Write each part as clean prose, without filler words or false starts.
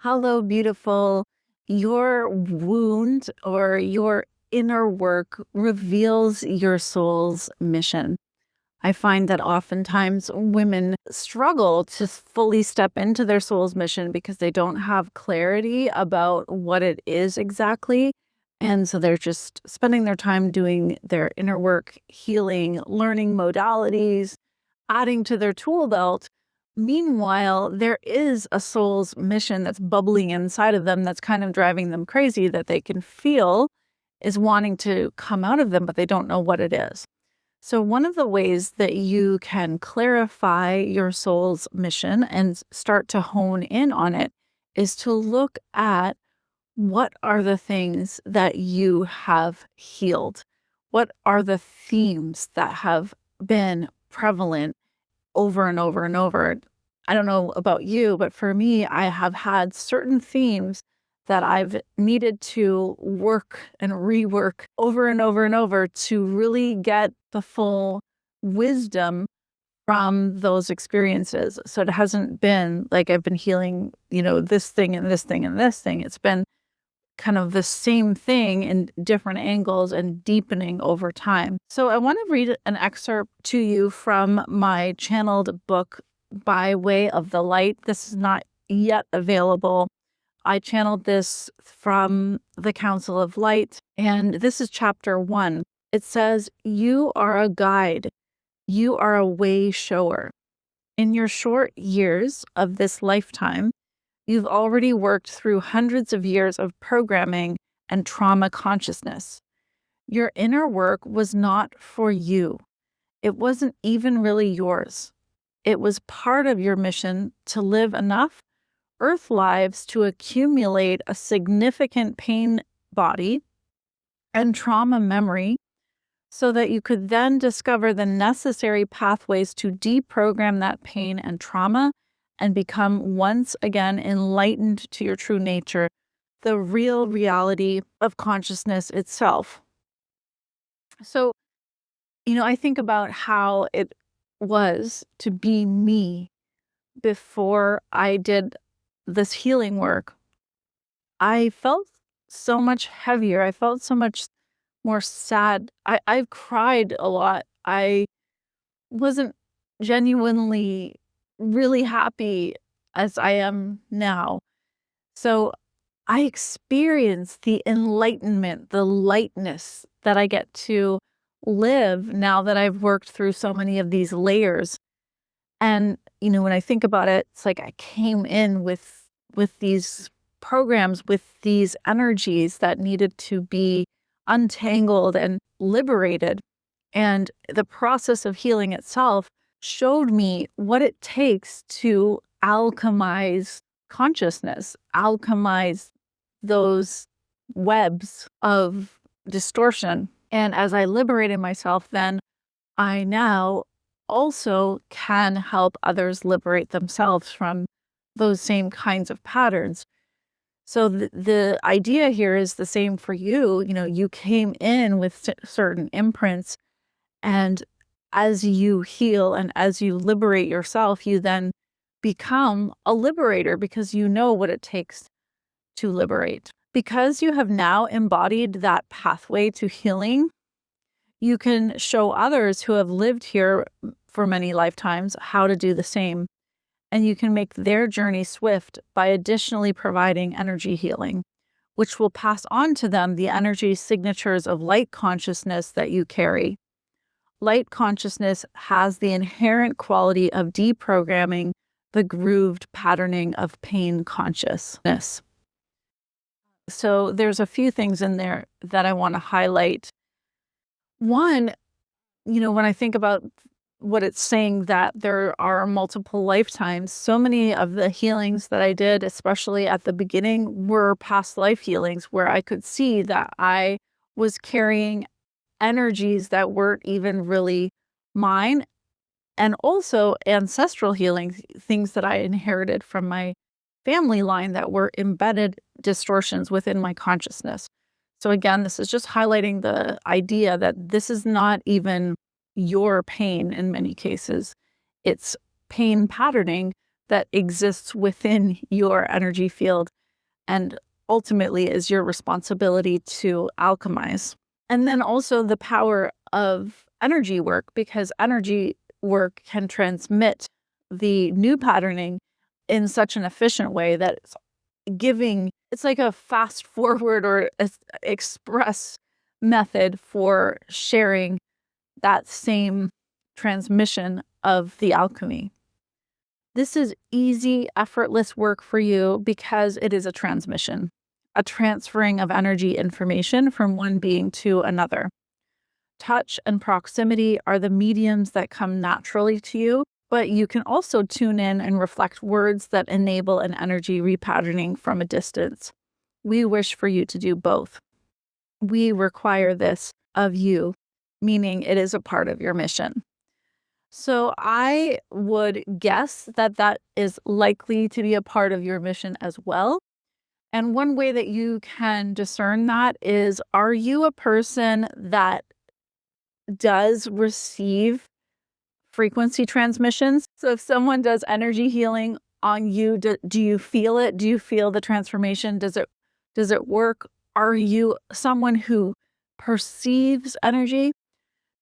Hello, beautiful. Your wound or your inner work reveals your soul's mission. I find that oftentimes women struggle to fully step into their soul's mission because they don't have clarity about what it is exactly. And so they're just spending their time doing their inner work, healing, learning modalities, adding to their tool belt. Meanwhile, there is a soul's mission that's bubbling inside of them that's kind of driving them crazy that they can feel is wanting to come out of them, but they don't know what it is. So, one of the ways that you can clarify your soul's mission and start to hone in on it is to look at what are the things that you have healed? What are the themes that have been prevalent over and over and over? I don't know about you, but for me, I have had certain themes that I've needed to work and rework over and over and over to really get the full wisdom from those experiences. So it hasn't been like I've been healing, this thing and this thing and this thing. It's been kind of the same thing in different angles and deepening over time. So I want to read an excerpt to you from my channeled book, By Way of the Light. This is not yet available. I channeled this from the Council of Light, and this is chapter 1. It says, "You are a guide. You are a way shower. In your short years of this lifetime, you've already worked through hundreds of years of programming and trauma consciousness. Your inner work was not for you. It wasn't even really yours. It was part of your mission to live enough Earth lives to accumulate a significant pain body and trauma memory so that you could then discover the necessary pathways to deprogram that pain and trauma and become once again enlightened to your true nature, the real reality of consciousness itself." So, I think about how it was to be me before I did this healing work. I felt so much heavier. I felt so much more sad. I've cried a lot. I wasn't genuinely really happy as I am now. So I experienced the enlightenment, the lightness that I get to live now that I've worked through so many of these layers. And, when I think about it, it's like I came in with these programs, with these energies that needed to be untangled and liberated. And the process of healing itself showed me what it takes to alchemize consciousness, alchemize those webs of distortion. And as I liberated myself, then I now also can help others liberate themselves from those same kinds of patterns. So the idea here is the same for you. You came in with certain imprints, and as you heal and as you liberate yourself, you then become a liberator because you know what it takes to liberate. Because you have now embodied that pathway to healing, you can show others who have lived here for many lifetimes how to do the same. And you can make their journey swift by additionally providing energy healing, which will pass on to them the energy signatures of light consciousness that you carry. Light consciousness has the inherent quality of deprogramming the grooved patterning of pain consciousness. So there's a few things in there that I want to highlight. One, when I think about what it's saying that there are multiple lifetimes, so many of the healings that I did, especially at the beginning, were past life healings where I could see that I was carrying energies that weren't even really mine, and also ancestral healing, things that I inherited from my family line that were embedded distortions within my consciousness. So again, this is just highlighting the idea that this is not even your pain in many cases. It's pain patterning that exists within your energy field and ultimately is your responsibility to alchemize. And then also the power of energy work, because energy work can transmit the new patterning in such an efficient way that it's like a fast forward or express method for sharing that same transmission of the alchemy. This is easy, effortless work for you because it is a transmission, a transferring of energy information from one being to another. Touch and proximity are the mediums that come naturally to you, but you can also tune in and reflect words that enable an energy repatterning from a distance. We wish for you to do both. We require this of you, meaning it is a part of your mission. So I would guess that that is likely to be a part of your mission as well. And one way that you can discern that is, are you a person that does receive frequency transmissions? So if someone does energy healing on you, do you feel it? Do you feel the transformation? Does it work? Are you someone who perceives energy?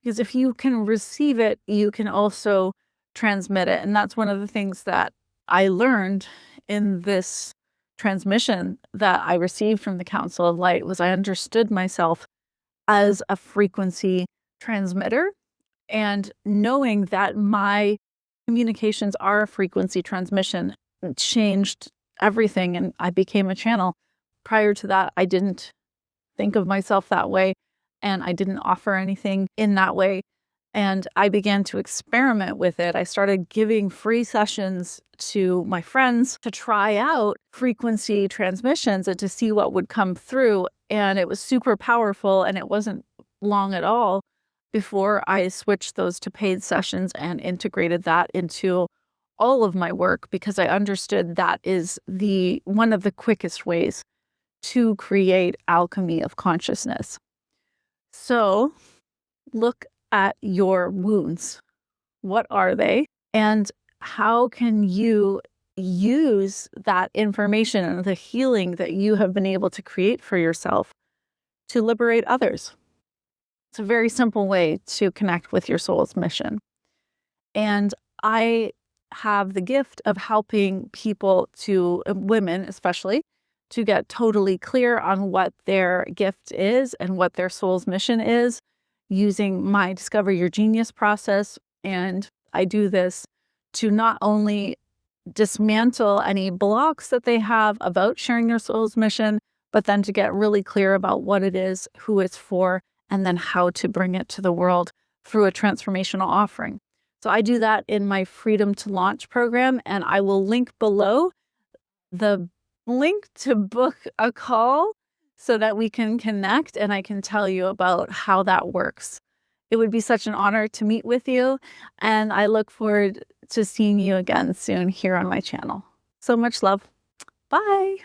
Because if you can receive it, you can also transmit it. And that's one of the things that I learned in this transmission that I received from the Council of Light was I understood myself as a frequency transmitter, and knowing that my communications are a frequency transmission changed everything, and I became a channel. Prior to that, I didn't think of myself that way, and I didn't offer anything in that way. And I began to experiment with it. I started giving free sessions to my friends to try out frequency transmissions and to see what would come through. And it was super powerful, and it wasn't long at all before I switched those to paid sessions and integrated that into all of my work, because I understood that is one of the quickest ways to create alchemy of consciousness. So look at your wounds. What are they? And how can you use that information and the healing that you have been able to create for yourself to liberate others? It's a very simple way to connect with your soul's mission. And I have the gift of helping people women especially, to get totally clear on what their gift is and what their soul's mission is using my Discover Your Genius process. And I do this to not only dismantle any blocks that they have about sharing their soul's mission, but then to get really clear about what it is, who it's for, and then how to bring it to the world through a transformational offering. So I do that in my Freedom to Launch program, and I will link below the link to book a call so that we can connect and I can tell you about how that works. It would be such an honor to meet with you, and I look forward to seeing you again soon here on my channel. So much love. Bye.